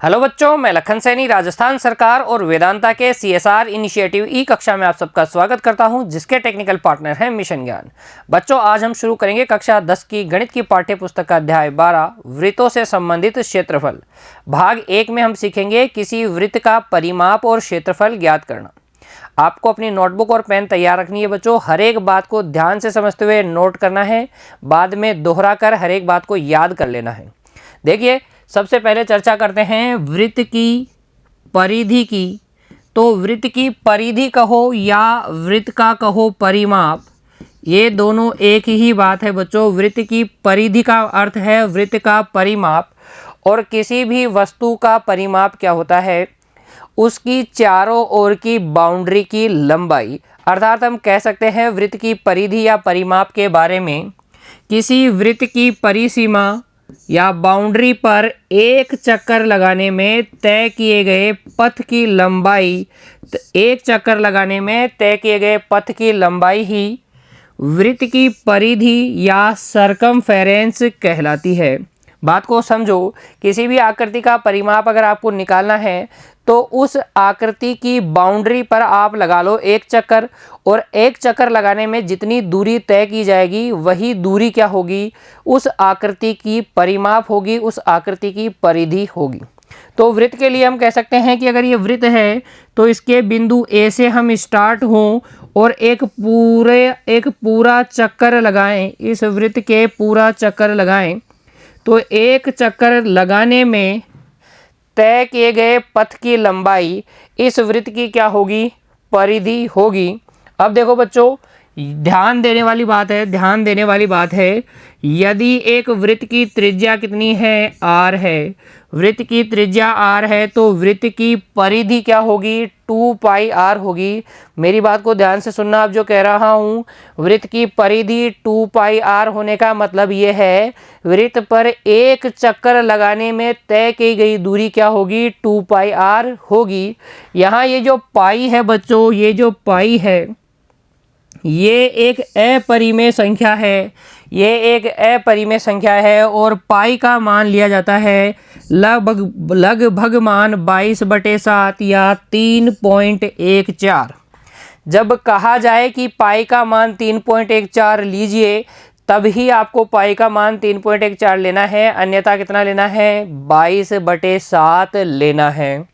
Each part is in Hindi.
हेलो बच्चों, मैं लखन सैनी राजस्थान सरकार और वेदांता के CSR इनिशिएटिव ई कक्षा में आप सबका स्वागत करता हूं, जिसके टेक्निकल पार्टनर हैं मिशन ज्ञान। बच्चों, आज हम शुरू करेंगे कक्षा 10 की गणित की पाठ्य पुस्तक का अध्याय 12 वृत्तों से संबंधित क्षेत्रफल। भाग 1 में हम सीखेंगे किसी वृत्त का परिमाप और क्षेत्रफल ज्ञात करना। आपको अपनी नोटबुक और पेन तैयार रखनी है बच्चों। हर एक बात को ध्यान से समझते हुए नोट करना है, बाद में दोहरा कर हर एक बात को याद कर लेना है। देखिए, सबसे पहले चर्चा करते हैं वृत्त की परिधि की। तो वृत्त की परिधि कहो या वृत्त का कहो परिमाप, ये दोनों एक ही बात है बच्चों। वृत्त की परिधि का अर्थ है वृत्त का परिमाप, और किसी भी वस्तु का परिमाप क्या होता है? उसकी चारों ओर की बाउंड्री की लंबाई। अर्थात हम कह सकते हैं वृत्त की परिधि या परिमाप के बारे में, किसी वृत्त की परिसीमा या बाउंड्री पर एक चक्कर लगाने में तय किए गए पथ की लंबाई, एक चक्कर लगाने में तय किए गए पथ की लंबाई ही वृत्त की परिधि या सरकमफेरेंस कहलाती है। बात को समझो, किसी भी आकृति का परिमाप अगर आपको निकालना है तो उस आकृति की बाउंड्री पर आप लगा लो एक चक्कर, और एक चक्कर लगाने में जितनी दूरी तय की जाएगी वही दूरी क्या होगी? उस आकृति की परिमाप होगी, उस आकृति की परिधि होगी। तो वृत्त के लिए हम कह सकते हैं कि अगर ये वृत्त है तो इसके बिंदु A से हम स्टार्ट हों और एक पूरा चक्कर लगाएं, इस वृत्त के पूरा चक्कर लगाएं, तो एक चक्कर लगाने में तय किए गए पथ की लंबाई इस वृत्त की क्या होगी? परिधि होगी। अब देखो बच्चों, ध्यान देने वाली बात है, यदि एक वृत्त की त्रिज्या कितनी है? r है। वृत्त की त्रिज्या r है तो वृत्त की परिधि क्या होगी? 2πr होगी। मेरी बात को ध्यान से सुनना, अब जो कह रहा हूँ, वृत्त की परिधि 2πr होने का मतलब ये है वृत्त पर एक चक्कर लगाने में तय की गई दूरी क्या होगी? 2πr होगी। यहाँ ये जो पाई है बच्चों, ये जो पाई है ये एक अपरिमेय संख्या है, और पाई का मान लिया जाता है लगभग मान 22/7 या 3.14। जब कहा जाए कि पाई का मान 3.14 लीजिए, तभी आपको पाई का मान 3.14 लेना है, अन्यथा कितना लेना है? 22/7 लेना है।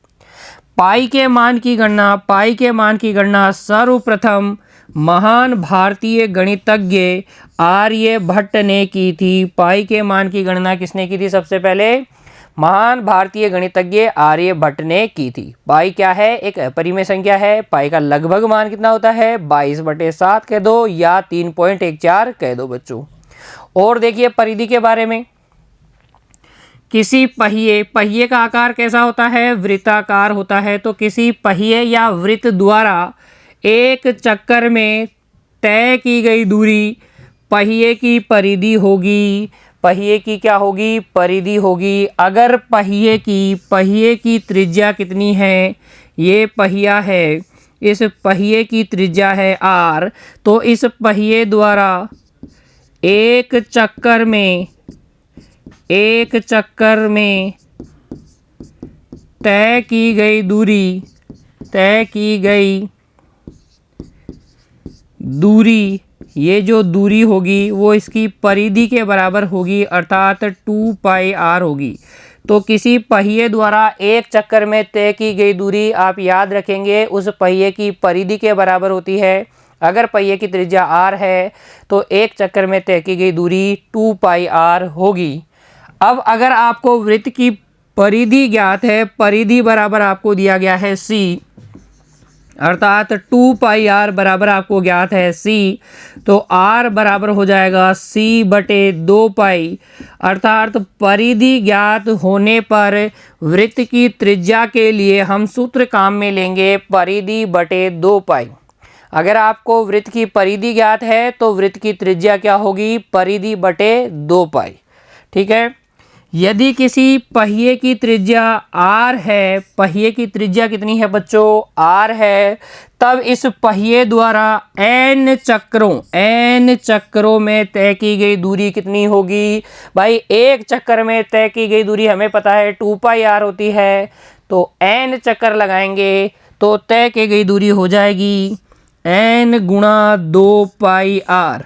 पाई के मान की गणना सर्वप्रथम महान भारतीय गणितज्ञ आर्यभट्ट ने की थी। पाई के मान की गणना किसने की थी? सबसे पहले महान भारतीय गणितज्ञ आर्यभट्ट ने की थी। पाई क्या है? एक अपरिमेय संख्या है। पाई का लगभग मान कितना होता है? 22/7 कह दो या 3.14 कह दो बच्चों। और देखिए परिधि के बारे में, किसी पहिए का आकार कैसा होता है? वृत्ताकार होता है। तो किसी पहिए या वृत्त द्वारा एक चक्कर में तय की गई दूरी पहिए की परिधि होगी। पहिए की क्या होगी? परिधि होगी। अगर पहिए की त्रिज्या कितनी है? ये पहिया है, इस पहिए की त्रिज्या है r, तो इस पहिए द्वारा एक चक्कर में तय की गई दूरी, ये जो दूरी होगी वो इसकी परिधि के बराबर होगी, अर्थात 2πr होगी। तो किसी पहिए द्वारा एक चक्कर में तय की गई दूरी आप याद रखेंगे उस पहिए की परिधि के बराबर होती है। अगर पहिए की त्रिज्या r है तो एक चक्कर में तय की गई दूरी 2πr होगी। अब अगर आपको वृत्त की परिधि ज्ञात है, परिधि बराबर आपको दिया गया है c, अर्थात 2πr बराबर आपको ज्ञात है c, तो r बराबर हो जाएगा c/2π। अर्थात परिधि ज्ञात होने पर वृत्त की त्रिज्या के लिए हम सूत्र काम में लेंगे परिधि/2π। अगर आपको वृत्त की परिधि ज्ञात है तो वृत्त की त्रिज्या क्या होगी? परिधि/2π। ठीक है, यदि किसी पहिए की त्रिज्या r है, पहिए की त्रिज्या कितनी है बच्चों, r है, तब इस पहिए द्वारा n चक्रों में तय की गई दूरी कितनी होगी। भाई एक चक्कर में तय की गई दूरी हमें पता है 2πr होती है, तो n चक्कर लगाएंगे तो तय की गई दूरी हो जाएगी n गुणा 2πr।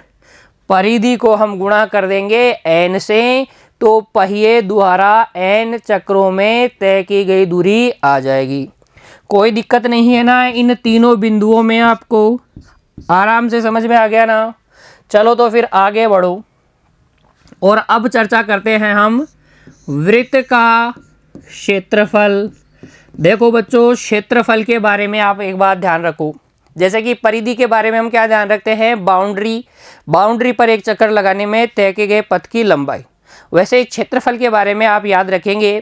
परिधि को हम गुणा कर देंगे n से, तो पहिए द्वारा n चक्रों में तय की गई दूरी आ जाएगी। कोई दिक्कत नहीं है ना, इन तीनों बिंदुओं में आपको आराम से समझ में आ गया ना। चलो तो फिर आगे बढ़ो और अब चर्चा करते हैं हम वृत्त का क्षेत्रफल। देखो बच्चों, क्षेत्रफल के बारे में आप एक बात ध्यान रखो। जैसे कि परिधि के बारे में हम क्या ध्यान रखते हैं, बाउंड्री पर एक चक्कर लगाने में तय किए गए पथ की लंबाई। वैसे क्षेत्रफल के बारे में आप याद रखेंगे,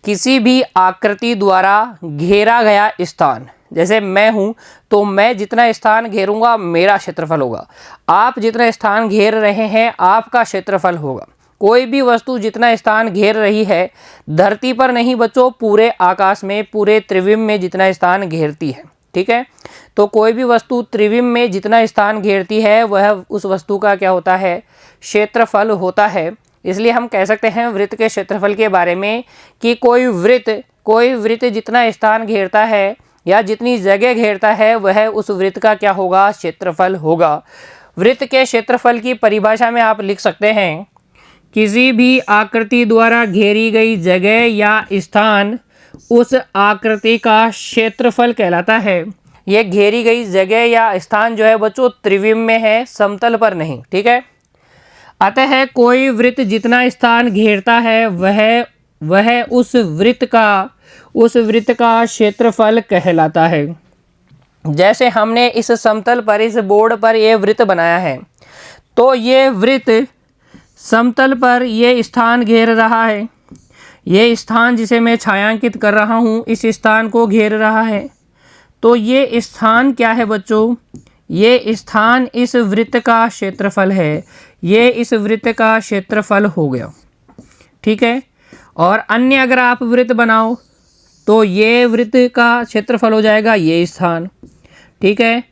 किसी भी आकृति द्वारा घेरा गया स्थान, जैसे मैं हूँ तो मैं जितना स्थान घेरूंगा मेरा क्षेत्रफल होगा, आप जितना स्थान घेर रहे हैं आपका क्षेत्रफल होगा। कोई भी वस्तु जितना स्थान घेर रही है, धरती पर नहीं बच्चों, पूरे आकाश में, पूरे त्रिविम में जितना स्थान घेरती है, ठीक है। तो कोई भी वस्तु त्रिविम में जितना स्थान घेरती है वह उस वस्तु का क्या होता है, क्षेत्रफल होता है। इसलिए हम कह सकते हैं वृत्त के क्षेत्रफल के बारे में कि कोई वृत्त जितना स्थान घेरता है या जितनी जगह घेरता है वह उस वृत्त का क्या होगा, क्षेत्रफल होगा। वृत्त के क्षेत्रफल की परिभाषा में आप लिख सकते हैं, किसी भी आकृति द्वारा घेरी गई जगह या स्थान उस आकृति का क्षेत्रफल कहलाता है। यह घेरी गई जगह या स्थान जो है बच्चों त्रिविम में है, समतल पर नहीं, ठीक है। अतः कोई वृत्त जितना स्थान घेरता है वह उस वृत्त का क्षेत्रफल कहलाता है। जैसे हमने इस समतल पर, इस बोर्ड पर यह वृत्त बनाया है, तो ये वृत्त समतल पर ये स्थान घेर रहा है। ये स्थान जिसे मैं छायांकित कर रहा हूँ इस स्थान को घेर रहा है। तो ये स्थान क्या है बच्चों, ये स्थान इस वृत्त का क्षेत्रफल है। ये इस वृत्त का क्षेत्रफल हो गया, ठीक है। और अन्य अगर आप वृत्त बनाओ तो ये वृत्त का क्षेत्रफल हो जाएगा ये स्थान, ठीक है।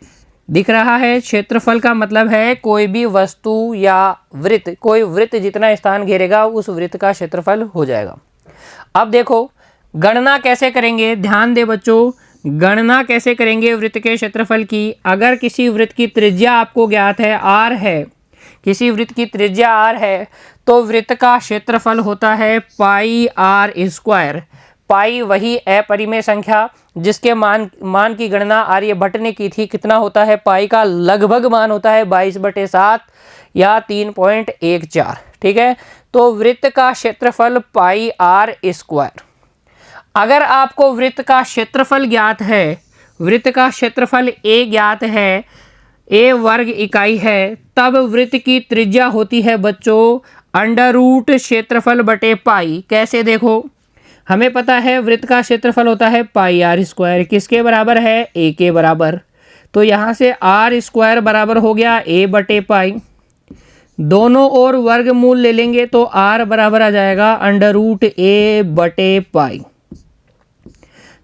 दिख रहा है, क्षेत्रफल का मतलब है कोई भी वस्तु या वृत्त, कोई वृत्त जितना स्थान घेरेगा उस वृत्त का क्षेत्रफल हो जाएगा। अब देखो गणना कैसे करेंगे, ध्यान दे बच्चों, गणना कैसे करेंगे वृत्त के क्षेत्रफल की। अगर किसी वृत्त की त्रिज्या आपको ज्ञात है, r है, किसी वृत्त की त्रिज्या r है, तो वृत्त का क्षेत्रफल होता है πr²। पाई वही अपरिमेय संख्या जिसके मान की गणना आर्यभट्ट ने की थी। कितना होता है, पाई का लगभग मान होता है 22/7 या 3.14, ठीक है। तो वृत्त का क्षेत्रफल πr²। अगर आपको वृत्त का क्षेत्रफल ज्ञात है, वृत्त का क्षेत्रफल a ज्ञात है, a वर्ग इकाई है, तब वृत्त की त्रिज्या होती है बच्चों √ क्षेत्रफल बटे पाई। कैसे देखो, हमें पता है वृत्त का क्षेत्रफल होता है πr², किसके बराबर है, a के बराबर। तो यहाँ से r² बराबर हो गया a बटे पाई। दोनों ओर वर्गमूल ले लेंगे तो r बराबर आ जाएगा √a बटे पाई।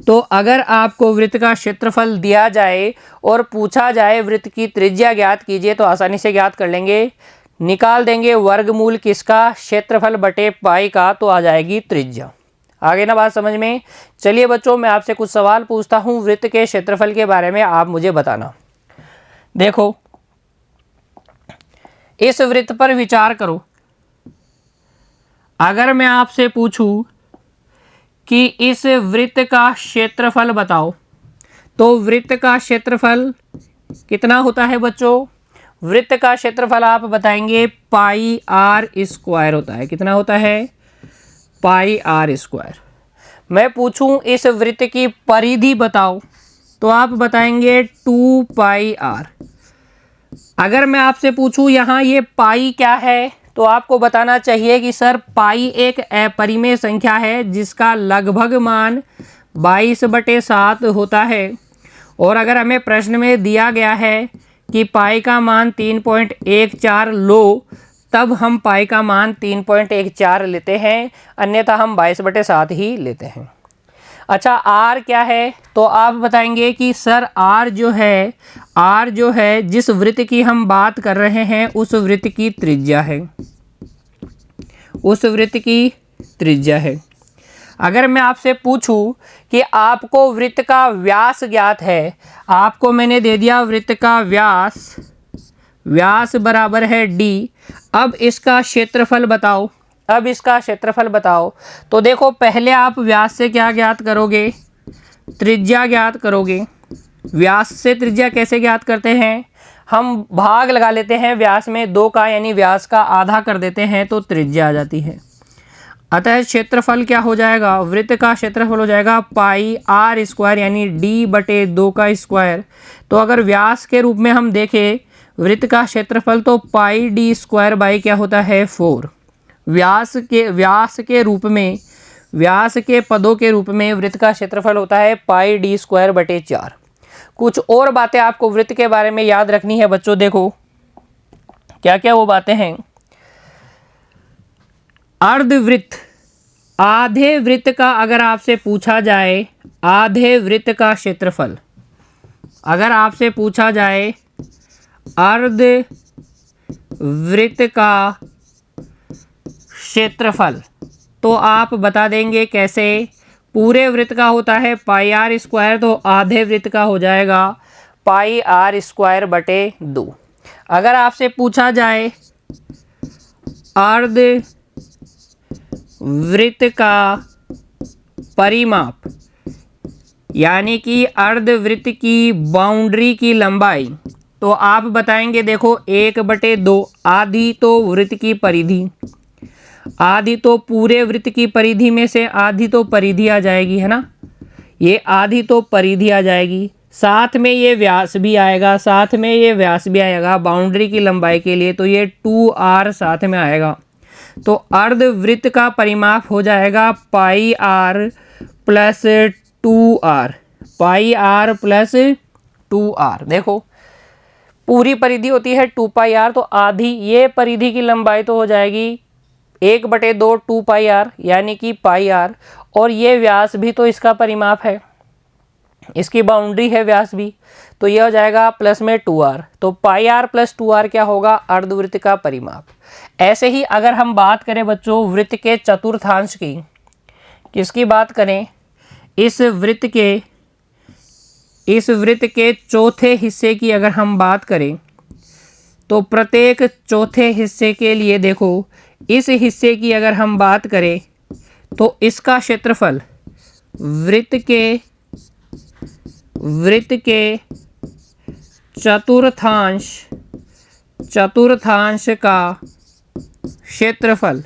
तो अगर आपको वृत्त का क्षेत्रफल दिया जाए और पूछा जाए वृत्त की त्रिज्या ज्ञात कीजिए तो आसानी से ज्ञात कर लेंगे, निकाल देंगे वर्गमूल किसका, क्षेत्रफल बटे पाई का, तो आ जाएगी त्रिज्या। आगे ना बात समझ में। चलिए बच्चों, मैं आपसे कुछ सवाल पूछता हूँ वृत्त के क्षेत्रफल के बारे में, आप मुझे बताना। देखो इस वृत्त पर विचार करो। अगर मैं आपसे पूछूं कि इस वृत्त का क्षेत्रफल बताओ, तो वृत्त का क्षेत्रफल कितना होता है बच्चों, वृत्त का क्षेत्रफल आप बताएंगे πr² होता है। कितना होता है, πr²। मैं पूछूं इस वृत्त की परिधि बताओ, तो आप बताएंगे 2πr। अगर मैं आपसे पूछूं यहाँ ये पाई क्या है, तो आपको बताना चाहिए कि सर पाई एक अपरिमेय संख्या है जिसका लगभग मान 22/7 होता है। और अगर हमें प्रश्न में दिया गया है कि पाई का मान 3.14 लो, तब हम पाई का मान 3.14 लेते हैं, अन्यथा हम 22/7 ही लेते हैं। अच्छा, आर क्या है? तो आप बताएंगे कि सर आर जो है जिस वृत्त की हम बात कर रहे हैं उस वृत्त की त्रिज्या है, उस वृत्त की त्रिज्या है। अगर मैं आपसे पूछूं कि आपको वृत्त का व्यास ज्ञात है, आपको मैंने दे दिया वृत्त का व्यास बराबर है d, अब इसका क्षेत्रफल बताओ, अब इसका क्षेत्रफल बताओ। तो देखो, पहले आप व्यास से क्या ज्ञात करोगे? त्रिज्या ज्ञात करोगे। व्यास से त्रिज्या कैसे ज्ञात करते हैं? हम भाग लगा लेते हैं व्यास में 2 का, यानी व्यास का आधा कर देते हैं तो त्रिज्या आ जाती है। अतः क्षेत्रफल क्या हो जाएगा? वृत्त का क्षेत्रफल हो जाएगा पाई आर स्क्वायर, यानी d/2 का स्क्वायर। तो अगर व्यास के रूप में हम देखें वृत्त का क्षेत्रफल, तो पाई d स्क्वायर बाई क्या होता है? 4। व्यास के रूप में, व्यास के पदों के रूप में वृत्त का क्षेत्रफल होता है पाई d स्क्वायर बटे 4। कुछ और बातें आपको वृत्त के बारे में याद रखनी है बच्चों। देखो क्या क्या वो बातें हैं। अर्धवृत्त, आधे वृत्त का अगर आपसे पूछा जाए, आधे वृत्त का क्षेत्रफल अगर आपसे पूछा जाए, अर्ध वृत्त का क्षेत्रफल, तो आप बता देंगे कैसे? पूरे वृत्त का होता है पाई आर स्क्वायर, तो आधे वृत्त का हो जाएगा पाई आर स्क्वायर बटे 2। अगर आपसे पूछा जाए अर्ध वृत्त का परिमाप, यानी कि अर्धवृत्त की बाउंड्री की लंबाई, तो आप बताएंगे देखो 1/2, आधी तो वृत्त की परिधि, आधी तो पूरे वृत्त की परिधि में से आधी तो परिधि आ जाएगी, है ना। ये आधी तो परिधि आ जाएगी, साथ में ये व्यास भी आएगा, साथ में ये व्यास भी आएगा बाउंड्री की लंबाई के लिए, तो ये 2r साथ में आएगा। तो अर्धवृत्त का परिमाप हो जाएगा pi r plus 2r, pi r plus 2r। देखो पूरी परिधि होती है 2 पाई आर, तो आधी ये परिधि की लंबाई तो हो जाएगी 1/2 2 पाई आर, यानी कि पाई आर, और ये व्यास भी तो इसका परिमाप है, इसकी बाउंड्री है व्यास भी, तो यह हो जाएगा प्लस में 2r। तो पाई आर प्लस 2r क्या होगा? अर्धवृत्त का परिमाप। ऐसे ही अगर हम बात करें बच्चों वृत्त के चतुर्थांश की, किसकी बात करें? इस वृत्त के चौथे हिस्से की अगर हम बात करें, तो प्रत्येक चौथे हिस्से के लिए देखो, इस हिस्से की अगर हम बात करें तो इसका क्षेत्रफल वृत्त के चतुर्थांश का क्षेत्रफल,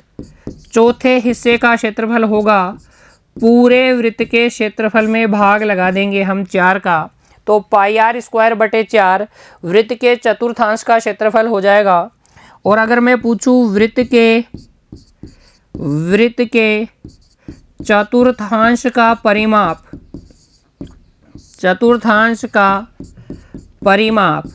चौथे हिस्से का क्षेत्रफल होगा पूरे वृत्त के क्षेत्रफल में भाग लगा देंगे हम 4 का, तो पाई आर स्क्वायर बटे 4 वृत्त के चतुर्थांश का क्षेत्रफल हो जाएगा। और अगर मैं पूछूं वृत्त के चतुर्थांश का परिमाप,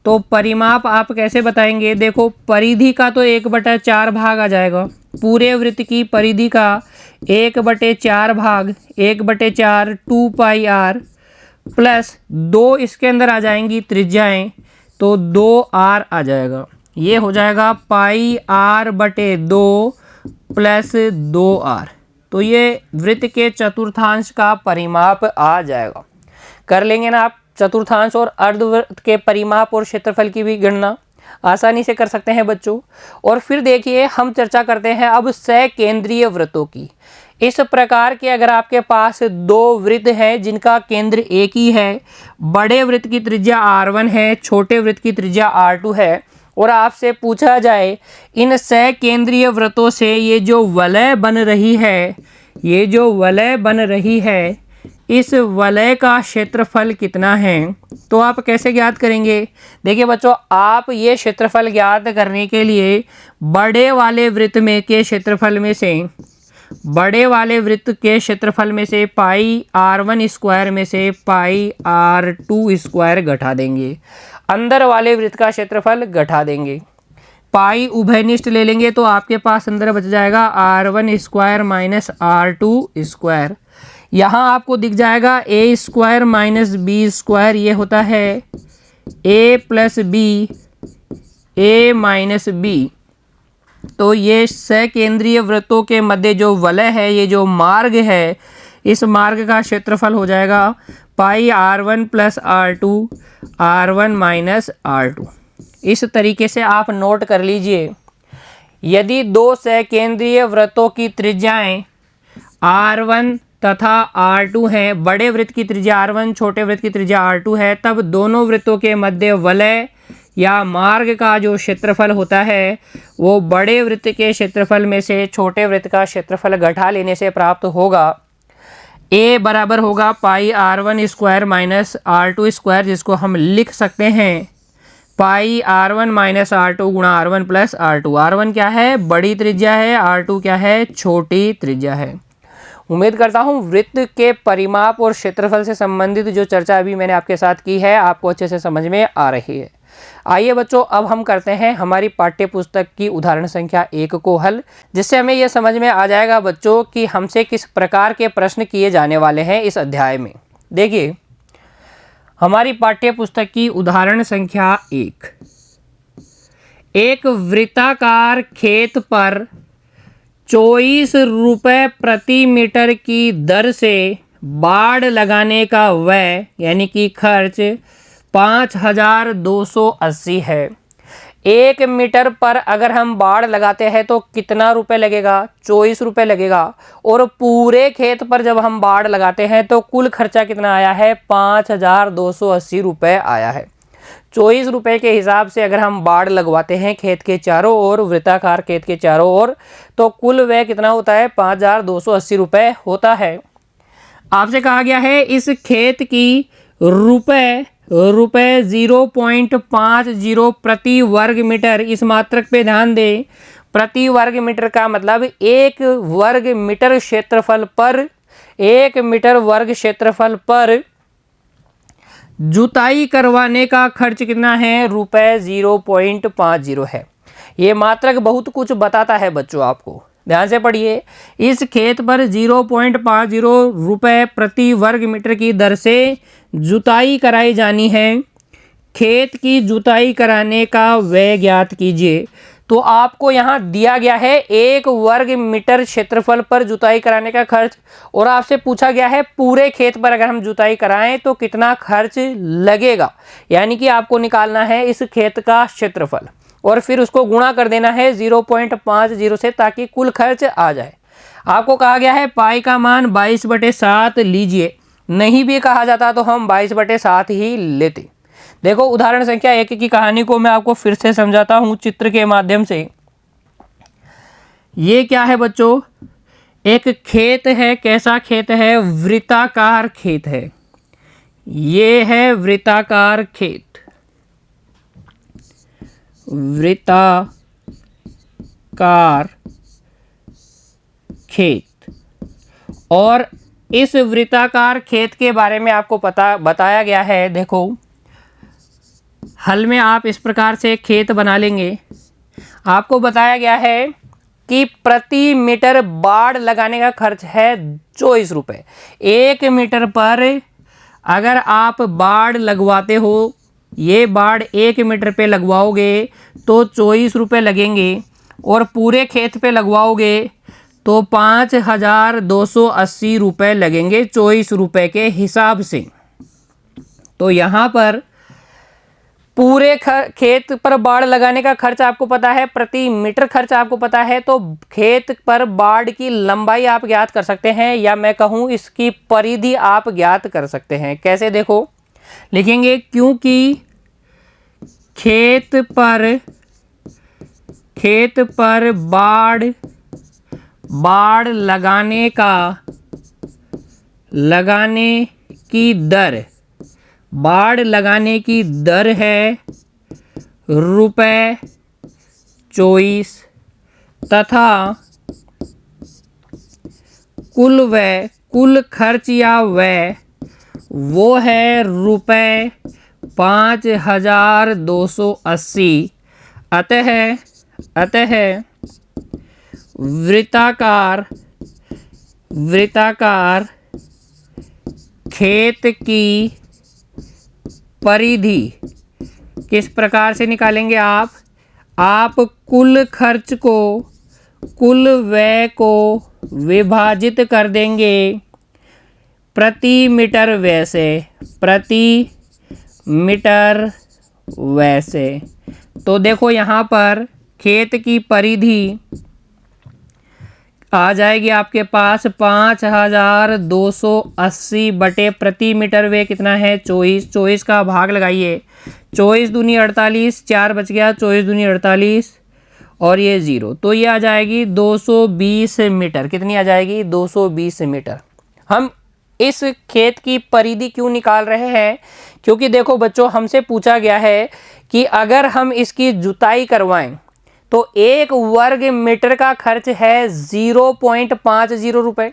तो परिमाप आप कैसे बताएंगे? देखो परिधि का तो 1/4 भाग आ जाएगा, पूरे वृत्त की परिधि का 1/4 भाग 1/4 2 पाई आर प्लस 2 इसके अंदर आ जाएंगी त्रिज्याएं, तो 2r आ जाएगा। ये हो जाएगा पाई आर बटे 2 प्लस 2r। तो ये वृत्त के चतुर्थांश का परिमाप आ जाएगा। कर लेंगे ना आप? चतुर्थांश और अर्धवृत्त के परिमाप और क्षेत्रफल की भी गणना आसानी से कर सकते हैं बच्चों। और फिर देखिए हम चर्चा करते हैं अब सकेंद्रीय वृत्तों की। इस प्रकार के अगर आपके पास 2 वृत्त हैं जिनका केंद्र एक ही है, बड़े वृत्त की त्रिज्या r1 है, छोटे वृत्त की त्रिज्या r2 है, और आपसे पूछा जाए इन सकेंद्रीय वृत्तों से ये जो वलय बन रही है, इस वलय का क्षेत्रफल कितना है, तो आप कैसे ज्ञात करेंगे? देखिए बच्चों, आप ये क्षेत्रफल ज्ञात करने के लिए बड़े वाले वृत्त के क्षेत्रफल में से पाई r1 स्क्वायर में से पाई r2 स्क्वायर घटा देंगे, अंदर वाले वृत्त का क्षेत्रफल घटा देंगे। पाई उभयनिष्ठ ले लेंगे तो आपके पास अंदर बच जाएगा r1 square minus r2 square. यहाँ आपको दिख जाएगा a square minus B square, ये होता है a plus B a minus B. तो ये सकेंद्रीय वृत्तों के मध्य जो वलय है, ये जो मार्ग है, इस मार्ग का क्षेत्रफल हो जाएगा पाई r1 plus r2 r1 minus r2। इस तरीके से आप नोट कर लीजिए, यदि दो सकेंद्रीय वृत्तों की त्रिज्याएं r1 तथा r2 हैं, बड़े वृत्त की त्रिज्या r1, छोटे वृत्त की त्रिज्या r2 है, तब दोनों वृत्तों के मध्य वलय या मार्ग का जो क्षेत्रफल होता है वो बड़े वृत्त के क्षेत्रफल में से छोटे वृत्त का क्षेत्रफल घटा लेने से प्राप्त होगा। a बराबर होगा पाई r1 square minus r2 square, जिसको हम लिख सकते हैं पाई r1 माइनस r2 गुणा r1 प्लस r2। r1 क्या है? बड़ी त्रिज्या है, r2 क्या है? छोटी त्रिज्या है। उम्मीद करता हूँ वृत्त के परिमाप और क्षेत्रफल से संबंधित जो चर्चा अभी मैंने आपके साथ की है आपको अच्छे से समझ में आ रही है। आइए बच्चों, अब हम करते हैं हमारी पाठ्य पुस्तक की उदाहरण संख्या 1 को हल, जिससे हमें यह समझ में आ जाएगा बच्चों कि हमसे किस प्रकार के प्रश्न किए जाने वाले हैं इस अध्याय में। देखिए, हमारी पाठ्य पुस्तक की उदाहरण संख्या 1, एक वृत्ताकार खेत पर 24 रुपये प्रति मीटर की दर से बाड़ लगाने का व्यय यानी कि खर्च 5280 है। 1 मीटर पर अगर हम बाड़ लगाते हैं तो कितना रुपए लगेगा? 24 रुपये लगेगा। और पूरे खेत पर जब हम बाड़ लगाते हैं तो कुल खर्चा कितना आया है? 5280 रुपये आया है। 24 रुपये के हिसाब से अगर हम बाड़ लगवाते हैं खेत के चारों ओर, वृत्ताकार खेत के चारों ओर, तो कुल व्यय कितना होता है? 5280 रुपये होता है। आपसे कहा गया है इस खेत की रुपए 0.50 प्रति वर्ग मीटर, इस मात्रक पे ध्यान दें, प्रति वर्ग मीटर का मतलब 1 वर्ग मीटर क्षेत्रफल पर, 1 मीटर वर्ग क्षेत्रफल पर जुताई करवाने का खर्च कितना है? रुपए 0.50 है। ये मात्रक बहुत कुछ बताता है बच्चों, आपको ध्यान से पढ़िए। इस खेत पर 0.50 रुपये प्रति वर्ग मीटर की दर से जुताई कराई जानी है। खेत की जुताई कराने का व्यय ज्ञात कीजिए। तो आपको यहाँ दिया गया है 1 वर्ग मीटर क्षेत्रफल पर जुताई कराने का खर्च, और आपसे पूछा गया है पूरे खेत पर अगर हम जुताई कराएं तो कितना खर्च लगेगा, यानी कि आपको निकालना है इस खेत का क्षेत्रफल और फिर उसको गुणा कर देना है 0.50 से, ताकि कुल खर्च आ जाए। आपको कहा गया है पाई का मान 22/7 लीजिए। नहीं भी कहा जाता तो हम 22/7 ही लेते। देखो, उदाहरण संख्या 1 की कहानी को मैं आपको फिर से समझाता हूँ चित्र के माध्यम से। ये क्या है बच्चों? एक खेत है। कैसा खेत है? वृत्ताकार खेत है। ये है वृत्ताकार खेत, वृत्ताकार खेत। और इस वृत्ताकार खेत के बारे में आपको बताया गया है। देखो, हल में आप इस प्रकार से खेत बना लेंगे। आपको बताया गया है कि प्रति मीटर बाड़ लगाने का खर्च है 24 रुपये। 1 मीटर पर अगर आप बाड़ लगवाते हो, ये बाड़ 1 मीटर पे लगवाओगे तो 24 रुपये लगेंगे, और पूरे खेत पे लगवाओगे तो 5280 रुपये लगेंगे 24 रुपये के हिसाब से। तो यहाँ पर पूरे खेत पर बाड़ लगाने का खर्च आपको पता है, प्रति मीटर खर्च आपको पता है, तो खेत पर बाड़ की लंबाई आप ज्ञात कर सकते हैं, या मैं कहूँ इसकी परिधि आप ज्ञात कर सकते हैं। कैसे? देखो, लिखेंगे क्योंकि खेत पर बाड़ लगाने की दर है रुपए 24 तथा कुल खर्च या व्यय वो है रुपए 5280। अतः अतः वृत्ताकार खेत की परिधि किस प्रकार से निकालेंगे आप कुल खर्च को, कुल व्यय को विभाजित कर देंगे प्रति मीटर व्यय से, प्रति मीटर व्यय से। तो देखो यहाँ पर खेत की परिधि आ जाएगी आपके पास 5280 बटे प्रति मीटर वे कितना है 24 का भाग लगाइए। 24 दूनी 48, 4 बच गया, 24 दूनी 48 और ये 0, तो ये आ जाएगी 220 मीटर। कितनी आ जाएगी 220 मीटर। हम इस खेत की परिधि क्यों निकाल रहे हैं? क्योंकि देखो बच्चों, हमसे पूछा गया है कि अगर हम इसकी जुताई करवाएं तो 1 वर्ग मीटर का खर्च है 0.50 रुपए।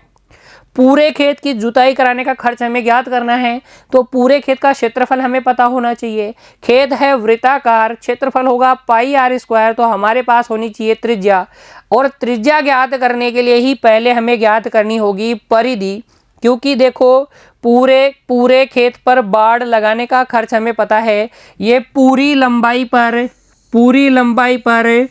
पूरे खेत की जुताई कराने का खर्च हमें ज्ञात करना है, तो पूरे खेत का क्षेत्रफल हमें पता होना चाहिए। खेत है वृत्ताकार, क्षेत्रफल होगा पाई आर स्क्वायर, तो हमारे पास होनी चाहिए त्रिज्या, और त्रिज्या ज्ञात करने के लिए ही पहले हमें ज्ञात करनी होगी परिधि। क्योंकि देखो पूरे खेत पर बाड़ लगाने का खर्च हमें पता है, ये पूरी लंबाई पर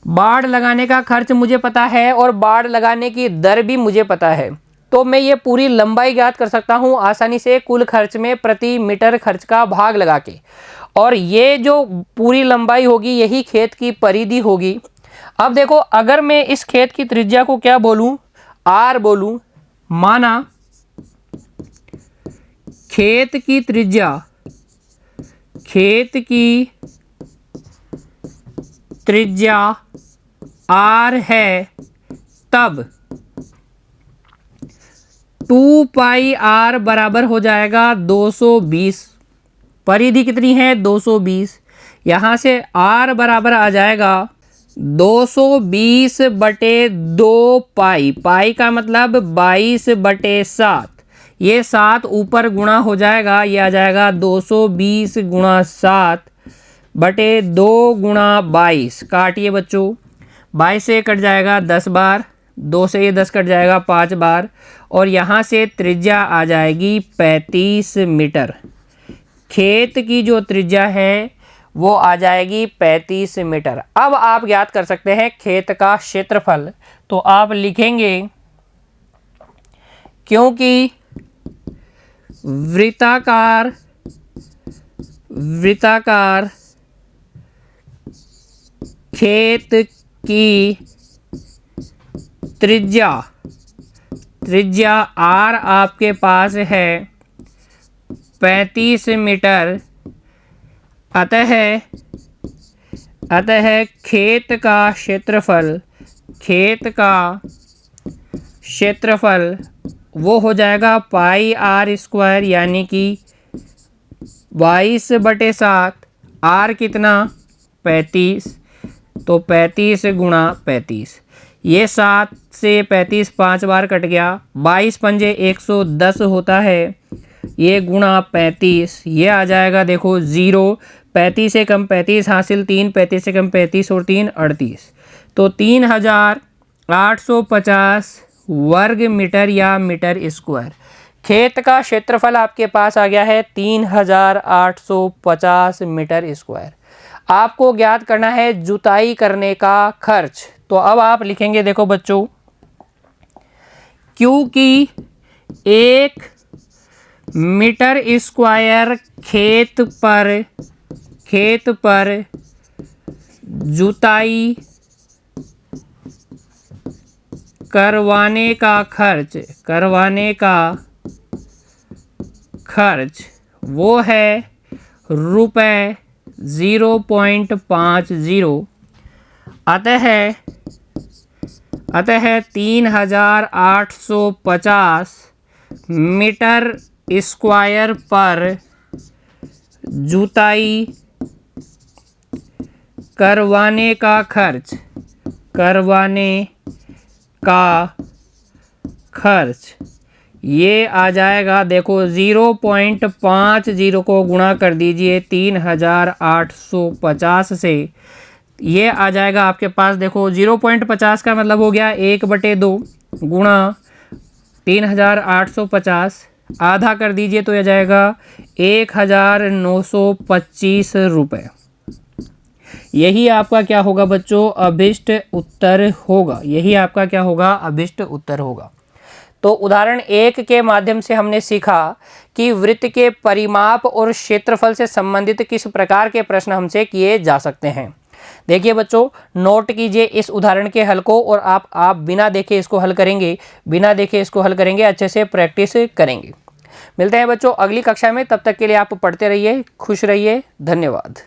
बाड़ लगाने का खर्च मुझे पता है और बाड़ लगाने की दर भी मुझे पता है, तो मैं ये पूरी लंबाई ज्ञात कर सकता हूँ आसानी से कुल खर्च में प्रति मीटर खर्च का भाग लगा के। और ये जो पूरी लंबाई होगी यही खेत की परिधि होगी। अब देखो, अगर मैं इस खेत की त्रिज्या को क्या बोलूँ, आर बोलूँ, माना खेत की त्रिज्या आर है, तब 2 पाई आर बराबर हो जाएगा 220। परिधि कितनी है 220, यहाँ से आर बराबर आ जाएगा 220 बटे 2 पाई, पाई का मतलब 22 बटे 7, ये 7 ऊपर गुणा हो जाएगा, ये आ जाएगा 220 गुणा 7 बटे 2 गुणा 22। काटिए बच्चों, 22 से कट जाएगा 10 बार, 2 से ये 10 कट जाएगा 5 बार, और यहाँ से त्रिज्या आ जाएगी 35 मीटर। खेत की जो त्रिज्या है वो आ जाएगी 35 मीटर। अब आप ज्ञात कर सकते हैं खेत का क्षेत्रफल, तो आप लिखेंगे क्योंकि वृत्ताकार खेत की त्रिज्या आर आपके पास है 35 मीटर, अतः खेत का क्षेत्रफल वो हो जाएगा पाई आर स्क्वायर, यानी कि 22 बटे 7, आर कितना 35, तो 35 गुणा 35, ये 7 से 35 5 बार कट गया, 22 पंजे 110 होता है, ये गुणा 35, ये आ जाएगा देखो 0, 35 से कम 35 हासिल 3, 35 से कम 35 और 3 38, तो 3850 वर्ग मीटर या मीटर स्क्वायर। खेत का क्षेत्रफल आपके पास आ गया है 3850 मीटर स्क्वायर। आपको ज्ञात करना है जुताई करने का खर्च, तो अब आप लिखेंगे, देखो बच्चों, क्योंकि 1 मीटर स्क्वायर खेत पर जुताई करवाने का खर्च वो है रुपए 0.50। अतः 3850 मीटर स्क्वायर पर जुताई करवाने का खर्च ये आ जाएगा, देखो 0.50 को गुणा कर दीजिए 3850 से, ये आ जाएगा आपके पास, देखो 0.50 का मतलब हो गया 1/2 गुणा 3850, आधा कर दीजिए तो यह जाएगा 1925 रुपये। यही आपका क्या होगा बच्चों, अभिष्ट उत्तर होगा। यही आपका क्या होगा, अभिष्ट उत्तर होगा। तो उदाहरण 1 के माध्यम से हमने सीखा कि वृत्त के परिमाप और क्षेत्रफल से संबंधित किस प्रकार के प्रश्न हमसे किए जा सकते हैं। देखिए बच्चों, नोट कीजिए इस उदाहरण के हल को, और आप बिना देखे इसको हल करेंगे, बिना देखे इसको हल करेंगे, अच्छे से प्रैक्टिस करेंगे। मिलते हैं बच्चों अगली कक्षा में, तब तक के लिए आप पढ़ते रहिए, खुश रहिए, धन्यवाद।